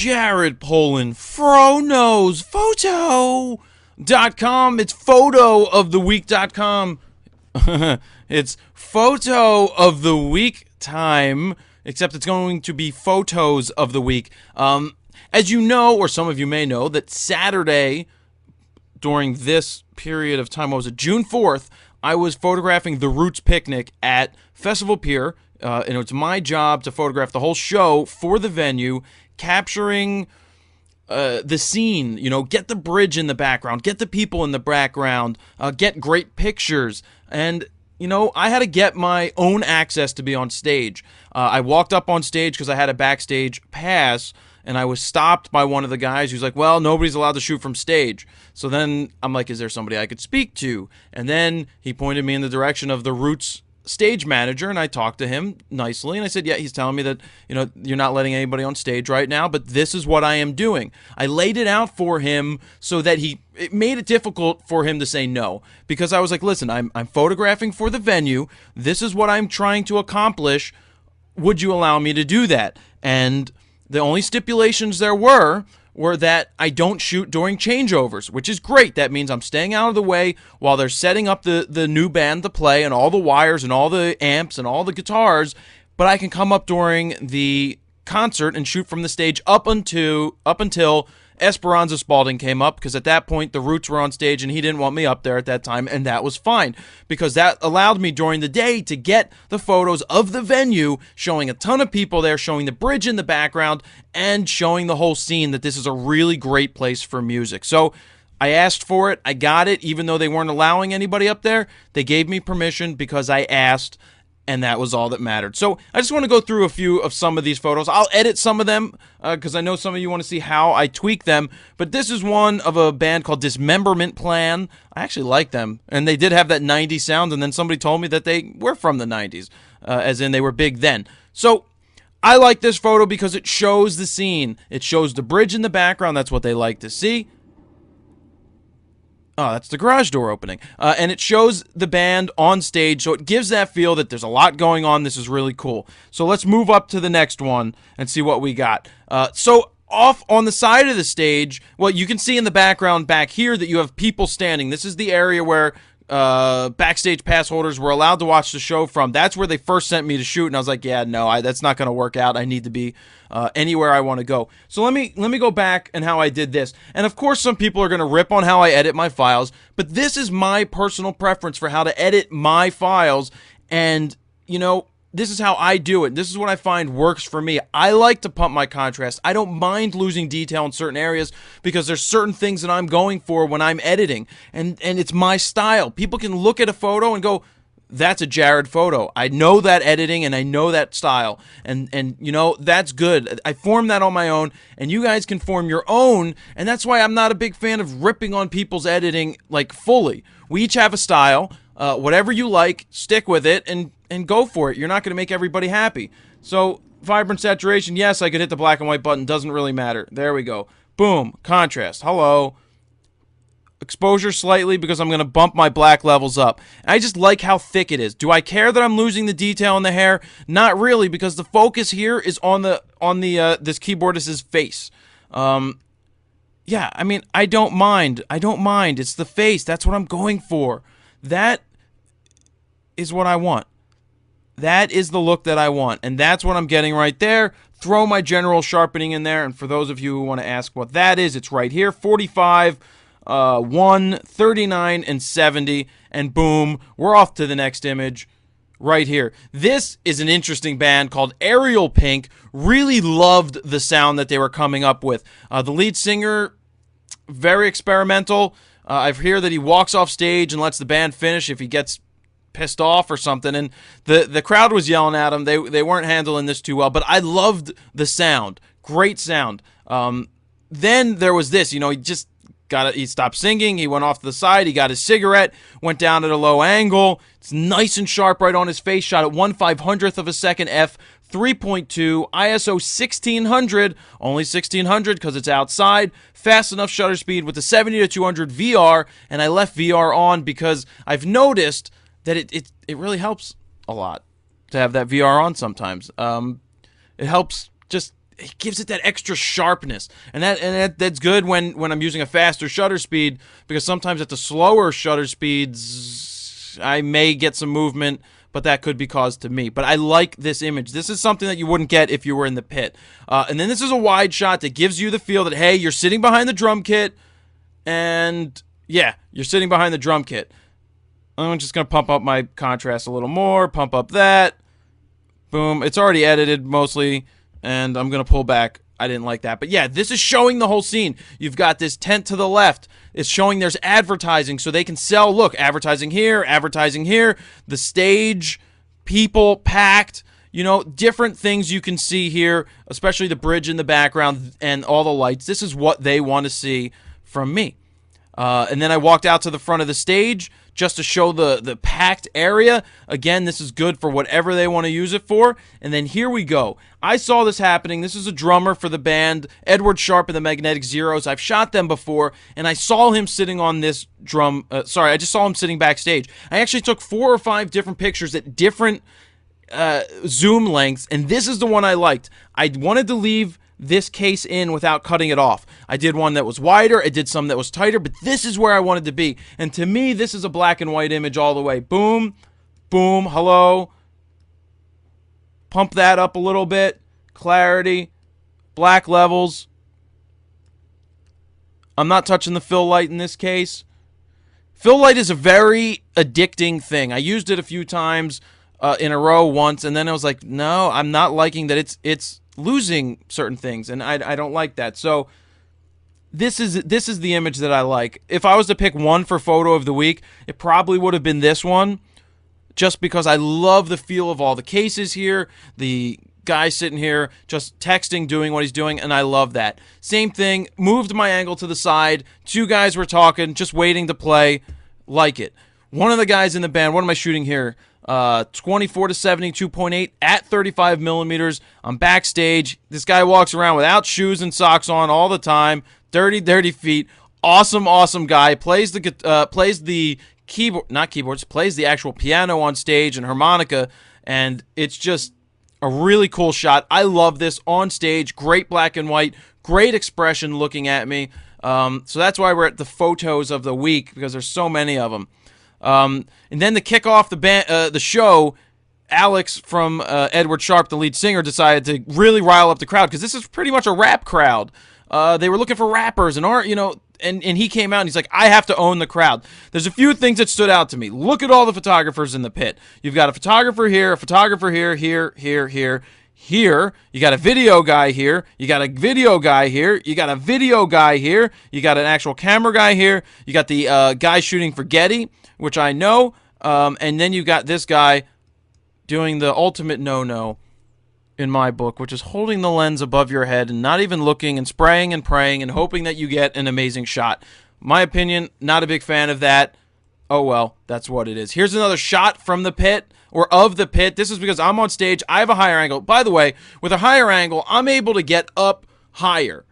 Jared Polin, FroKnowsPhoto.com. It's photooftheweek.com. It's photo of the week time, except it's going to be photos of the week. As you know, or some of you may know, that Saturday during this period of time, what was it, June 4th, I was photographing the Roots Picnic at Festival Pier, and it's my job to photograph the whole show for the venue, capturing the scene, get the bridge in the background, get the people in the background, get great pictures, and I had to get my own access to be on stage. I walked up on stage because I had a backstage pass, and I was stopped by one of the guys who's like, well, nobody's allowed to shoot from stage. So then I'm like, is there somebody I could speak to? And then he pointed me in the direction of the Roots stage manager, and I talked to him nicely, and I said, yeah, he's telling me that, you're not letting anybody on stage right now, but this is what I am doing. I laid it out for him so that it made it difficult for him to say no, because I was like, listen, I'm photographing for the venue. This is what I'm trying to accomplish. Would you allow me to do that? And the only stipulations there were that I don't shoot during changeovers, which is great. That means I'm staying out of the way while they're setting up the new band to play and all the wires and all the amps and all the guitars, but I can come up during the concert and shoot from the stage up until Esperanza Spalding came up, because at that point the Roots were on stage and he didn't want me up there at that time, and that was fine, because that allowed me during the day to get the photos of the venue, showing a ton of people there, showing the bridge in the background, and showing the whole scene that this is a really great place for music. So I asked for it, I got it, even though they weren't allowing anybody up there. They gave me permission because I asked, and that was all that mattered. So I just want to go through a few of some of these photos. I'll edit some of them because I know some of you want to see how I tweak them. But this is one of a band called Dismemberment Plan. I actually like them. And they did have that 90s sound, and then somebody told me that they were from the 90s, as in they were big then. So I like this photo because it shows the scene. It shows the bridge in the background. That's what they like to see. Oh, that's the garage door opening. And it shows the band on stage, so it gives that feel that there's a lot going on. This is really cool. So let's move up to the next one and see what we got. So off on the side of the stage, well, you can see in the background back here that you have people standing. This is the area where backstage pass holders were allowed to watch the show from. That's where they first sent me to shoot, and I was like, yeah, no, that's not going to work out. I need to be anywhere I want to go. So let me go back and how I did this. And of course, some people are going to rip on how I edit my files, but this is my personal preference for how to edit my files, and this is how I do it. This is what I find works for me. I like to pump my contrast. I don't mind losing detail in certain areas because there's certain things that I'm going for when I'm editing, and it's my style. People can look at a photo and go, that's a Jared photo. I know that editing and I know that style, and that's good. I form that on my own, and you guys can form your own, and that's why I'm not a big fan of ripping on people's editing like fully. We each have a style. Whatever you like, stick with it and go for it. You're not going to make everybody happy. So, vibrant saturation, yes, I could hit the black and white button. Doesn't really matter. There we go. Boom. Contrast. Hello. Exposure slightly because I'm going to bump my black levels up. I just like how thick it is. Do I care that I'm losing the detail in the hair? Not really, because the focus here is on this keyboardist's face. Yeah, I mean, I don't mind. It's the face. That's what I'm going for. That is what I want. That is the look that I want, and that's what I'm getting right there. Throw my general sharpening in there, and for those of you who want to ask what that is, it's right here, 45, 1, 39, and 70, and boom, we're off to the next image right here. This is an interesting band called Ariel Pink. Really loved the sound that they were coming up with. The lead singer, very experimental. I hear that he walks off stage and lets the band finish if he gets pissed off or something, and the crowd was yelling at him. They weren't handling this too well, but I loved the sound. Great sound. Then there was this, he stopped singing, he went off to the side, he got his cigarette, went down at a low angle. It's nice and sharp right on his face, shot at 1/500th of a second f, 3.2, ISO 1600, only 1600 because it's outside, fast enough shutter speed with the 70 to 200 VR, and I left VR on because I've noticed that it really helps a lot to have that VR on sometimes. It helps just it gives it that extra sharpness, and that's good when I'm using a faster shutter speed, because sometimes at the slower shutter speeds I may get some movement, but that could be caused to me. But I like this image. This is something that you wouldn't get if you were in the pit. And then this is a wide shot that gives you the feel that, hey, you're sitting behind the drum kit, and yeah, you're sitting behind the drum kit. I'm just going to pump up my contrast a little more, pump up that. Boom. It's already edited mostly, and I'm going to pull back. I didn't like that. But yeah, this is showing the whole scene. You've got this tent to the left. It's showing there's advertising, so they can sell, look, advertising here, the stage, people packed, you know, different things you can see here, especially the bridge in the background and all the lights. This is what they want to see from me. And then I walked out to the front of the stage just to show the packed area. Again, this is good for whatever they want to use it for. And then here we go. I saw this happening. This is a drummer for the band, Edward Sharpe and the Magnetic Zeros. I've shot them before, and I saw him sitting on this drum. I just saw him sitting backstage. I actually took 4 or 5 different pictures at different zoom lengths, and this is the one I liked. I wanted to leave this case in without cutting it off. I did one that was wider, I did some that was tighter, but this is where I wanted to be. And to me, this is a black and white image all the way. Boom, boom, hello. Pump that up a little bit. Clarity, black levels. I'm not touching the fill light in this case. Fill light is a very addicting thing. I used it a few times in a row once, and then I was like, no, I'm not liking that it's losing certain things, and I don't like that. So this is the image that I like. If I was to pick one for photo of the week, it probably would have been this one, just because I love the feel of all the cases here, the guy sitting here just texting, doing what he's doing, and I love that. Same thing, moved my angle to the side, 2 guys were talking, just waiting to play, like it. One of the guys in the band, what am I shooting here? 24 to 70, 2.8 at 35 millimeters. I'm backstage. This guy walks around without shoes and socks on all the time. Dirty feet. Awesome guy. Plays the keyboard, not keyboards. Plays the actual piano on stage and harmonica, and it's just a really cool shot. I love this on stage. Great black and white. Great expression looking at me. So that's why we're at the photos of the week, because there's so many of them. And then to kick off the show, Alex from Edward Sharpe, the lead singer, decided to really rile up the crowd, because this is pretty much a rap crowd. They were looking for rappers and art, you know, and he came out and he's like, I have to own the crowd. There's a few things that stood out to me. Look at all the photographers in the pit. You've got a photographer here, here. You got a video guy here, you got a video guy here, you got a video guy here, you got an actual camera guy here, you got the guy shooting for Getty, which I know, and then you got this guy doing the ultimate no-no in my book, which is holding the lens above your head and not even looking and spraying and praying and hoping that you get an amazing shot. My opinion, not a big fan of that. Oh well, that's what it is. Here's another shot from the pit, or of the pit. This is because I'm on stage. I have a higher angle. By the way, with a higher angle, I'm able to get up higher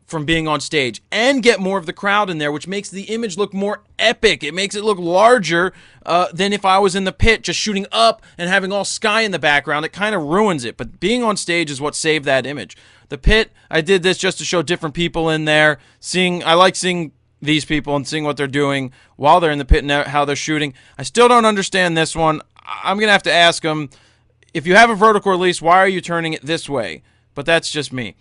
from being on stage and get more of the crowd in there, which makes the image look more epic. It makes it look larger than if I was in the pit just shooting up and having all sky in the background. It kind of ruins it, but being on stage is what saved that image. The pit, I did this just to show different people in there. I like seeing these people and seeing what they're doing while they're in the pit and how they're shooting. I still don't understand this one. I'm going to have to ask them, if you have a vertical release, why are you turning it this way? But that's just me.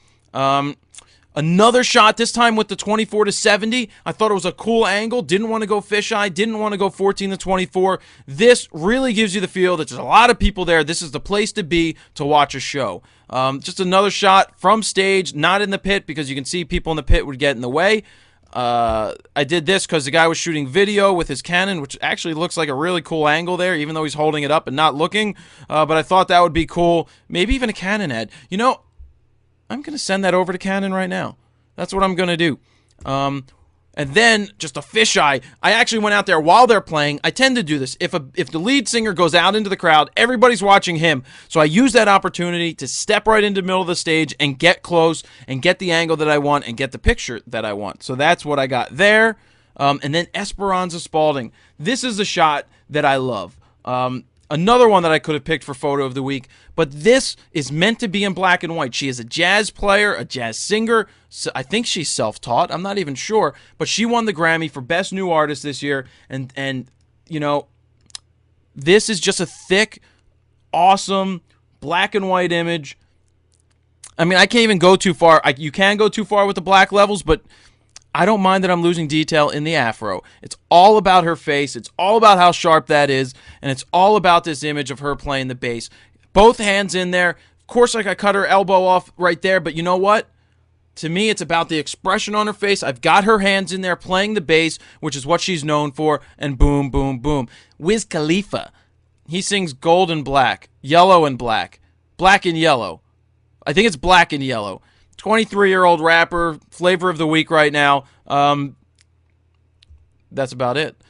Another shot, this time with the 24 to 70. I thought it was a cool angle. Didn't want to go fisheye. Didn't want to go 14 to 24. This really gives you the feel that there's a lot of people there. This is the place to be to watch a show. Just another shot from stage, not in the pit, because you can see people in the pit would get in the way. I did this because the guy was shooting video with his Canon, which actually looks like a really cool angle there, even though he's holding it up and not looking. But I thought that would be cool. Maybe even a Canon head. You know, I'm going to send that over to Canon right now. That's what I'm going to do. And then, just a fisheye. I actually went out there while they're playing. I tend to do this. If the lead singer goes out into the crowd, everybody's watching him. So I use that opportunity to step right into the middle of the stage and get close and get the angle that I want and get the picture that I want. So that's what I got there. And then Esperanza Spalding. This is a shot that I love. Another one that I could have picked for photo of the week, but this is meant to be in black and white. She is a jazz player, a jazz singer. So I think she's self-taught. I'm not even sure, but she won the Grammy for Best New Artist this year, and you know, this is just a thick, awesome black and white image. I mean, I can't even go too far. You can go too far with the black levels, but I don't mind that I'm losing detail in the afro. It's all about her face. It's all about how sharp that is. And it's all about this image of her playing the bass. Both hands in there. Of course, like I cut her elbow off right there. But you know what? To me, it's about the expression on her face. I've got her hands in there playing the bass, which is what she's known for. And boom, boom, boom. Wiz Khalifa. He sings gold and black, yellow and black, black and yellow. I think it's black and yellow. 23-year-old rapper, flavor of the week right now. That's about it.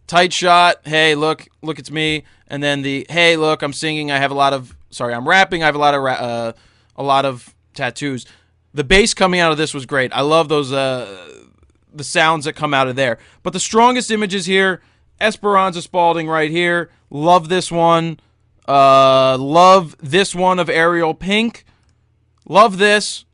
Tight shot. Hey, look, it's me. And then the hey, look, I'm singing. I'm rapping. I have a lot of tattoos. The bass coming out of this was great. I love those the sounds that come out of there. But the strongest images here, Esperanza Spalding right here. Love this one. Love this one of Ariel Pink. Love this.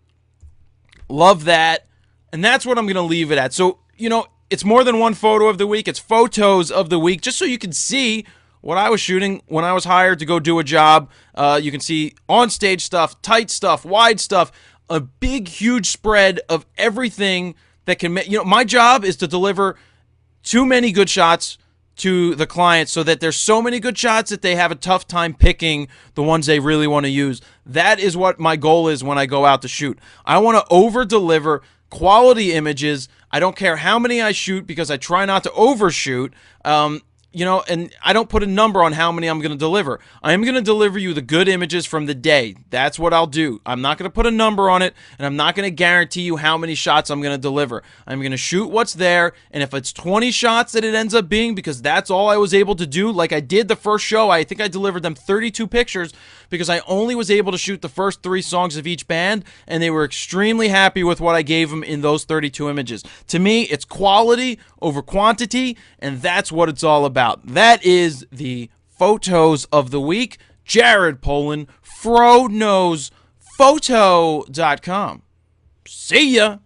Love that. And that's what I'm going to leave it at. So, you know, it's more than one photo of the week. It's photos of the week, just so you can see what I was shooting when I was hired to go do a job. You can see on-stage stuff, tight stuff, wide stuff, a big, huge spread of everything that can make... You know, my job is to deliver too many good shots to the client so that there's so many good shots that they have a tough time picking the ones they really want to use. That is what my goal is when I go out to shoot. I want to over-deliver quality images. I don't care how many I shoot because I try not to overshoot. You know, and I don't put a number on how many I'm going to deliver. I am going to deliver you the good images from the day. That's what I'll do. I'm not going to put a number on it, and I'm not going to guarantee you how many shots I'm going to deliver. I'm going to shoot what's there, and if it's 20 shots that it ends up being, because that's all I was able to do, like I did the first show, I think I delivered them 32 pictures because I only was able to shoot the first 3 songs of each band, and they were extremely happy with what I gave them in those 32 images. To me, it's quality over quantity, and that's what it's all about. That is the photos of the week. Jared Polin, FroKnowsPhoto.com. See ya.